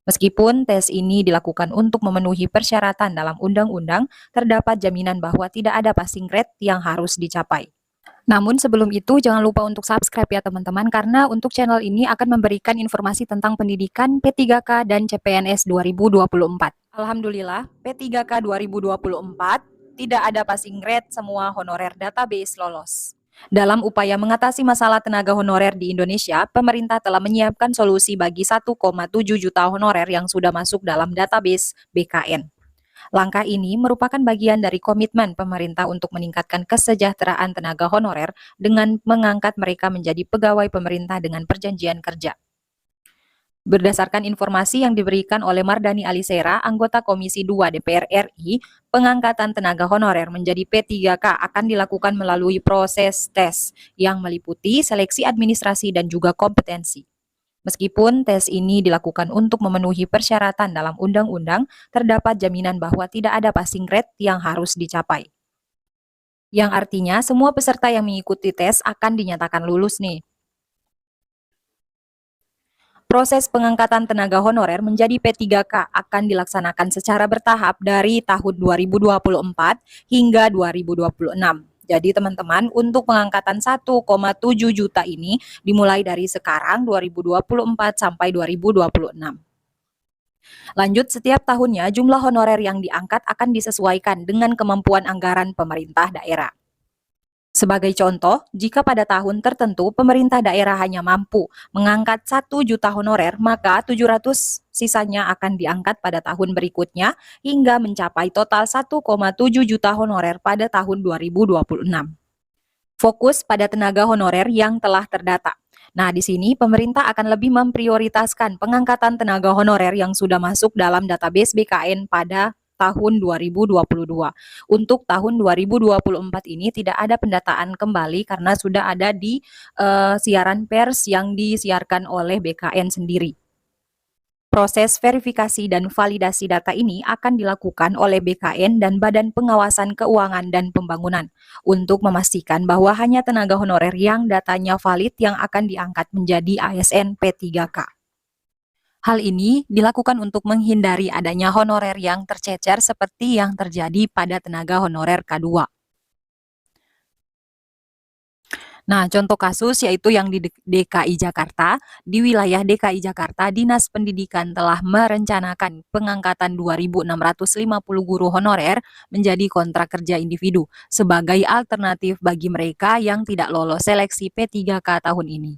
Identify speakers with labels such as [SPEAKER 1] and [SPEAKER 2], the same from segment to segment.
[SPEAKER 1] Meskipun tes ini dilakukan untuk memenuhi persyaratan dalam undang-undang, terdapat jaminan bahwa tidak ada passing grade yang harus dicapai. Namun sebelum itu jangan lupa untuk subscribe ya teman-teman, karena untuk channel ini akan memberikan informasi tentang pendidikan P3K dan CPNS 2024. Alhamdulillah, P3K 2024 tidak ada passing grade, semua honorer database lolos. Dalam upaya mengatasi masalah tenaga honorer di Indonesia, pemerintah telah menyiapkan solusi bagi 1,7 juta honorer yang sudah masuk dalam database BKN. Langkah ini merupakan bagian dari komitmen pemerintah untuk meningkatkan kesejahteraan tenaga honorer dengan mengangkat mereka menjadi pegawai pemerintah dengan perjanjian kerja. Berdasarkan informasi yang diberikan oleh Mardani Alisera, anggota Komisi 2 DPR RI, pengangkatan tenaga honorer menjadi P3K akan dilakukan melalui proses tes yang meliputi seleksi administrasi dan juga kompetensi. Meskipun tes ini dilakukan untuk memenuhi persyaratan dalam undang-undang, terdapat jaminan bahwa tidak ada passing grade yang harus dicapai. Yang artinya semua peserta yang mengikuti tes akan dinyatakan lulus nih. Proses pengangkatan tenaga honorer menjadi P3K akan dilaksanakan secara bertahap dari tahun 2024 hingga 2026. Jadi teman-teman, untuk pengangkatan 1,7 juta ini dimulai dari sekarang 2024 sampai 2026. Lanjut, setiap tahunnya jumlah honorer yang diangkat akan disesuaikan dengan kemampuan anggaran pemerintah daerah. Sebagai contoh, jika pada tahun tertentu pemerintah daerah hanya mampu mengangkat 1 juta honorer, maka 700 sisanya akan diangkat pada tahun berikutnya hingga mencapai total 1,7 juta honorer pada tahun 2026. Fokus pada tenaga honorer yang telah terdata. Nah, di sini pemerintah akan lebih memprioritaskan pengangkatan tenaga honorer yang sudah masuk dalam database BKN pada tahun 2022. Untuk tahun 2024 ini tidak ada pendataan kembali karena sudah ada di siaran pers yang disiarkan oleh BKN sendiri. Proses verifikasi dan validasi data ini akan dilakukan oleh BKN dan Badan Pengawasan Keuangan dan Pembangunan untuk memastikan bahwa hanya tenaga honorer yang datanya valid yang akan diangkat menjadi ASN P3K. Hal ini dilakukan untuk menghindari adanya honorer yang tercecer seperti yang terjadi pada tenaga honorer K2. Nah, contoh kasus yaitu yang di DKI Jakarta. Di wilayah DKI Jakarta, Dinas Pendidikan telah merencanakan pengangkatan 2.650 guru honorer menjadi kontrak kerja individu sebagai alternatif bagi mereka yang tidak lolos seleksi P3K tahun ini.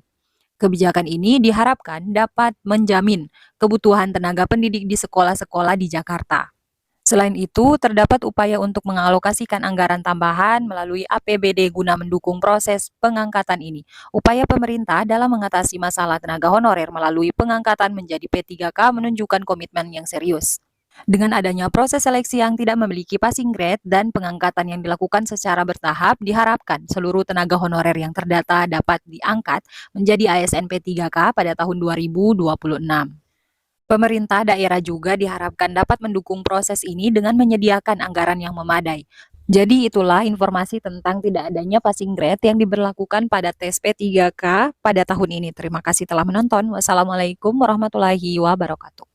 [SPEAKER 1] Kebijakan ini diharapkan dapat menjamin kebutuhan tenaga pendidik di sekolah-sekolah di Jakarta. Selain itu, terdapat upaya untuk mengalokasikan anggaran tambahan melalui APBD guna mendukung proses pengangkatan ini. Upaya pemerintah dalam mengatasi masalah tenaga honorer melalui pengangkatan menjadi P3K menunjukkan komitmen yang serius. Dengan adanya proses seleksi yang tidak memiliki passing grade dan pengangkatan yang dilakukan secara bertahap, diharapkan seluruh tenaga honorer yang terdata dapat diangkat menjadi ASN P3K pada tahun 2026. Pemerintah daerah juga diharapkan dapat mendukung proses ini dengan menyediakan anggaran yang memadai. Jadi itulah informasi tentang tidak adanya passing grade yang diberlakukan pada tes P3K pada tahun ini. Terima kasih telah menonton. Wassalamualaikum warahmatullahi wabarakatuh.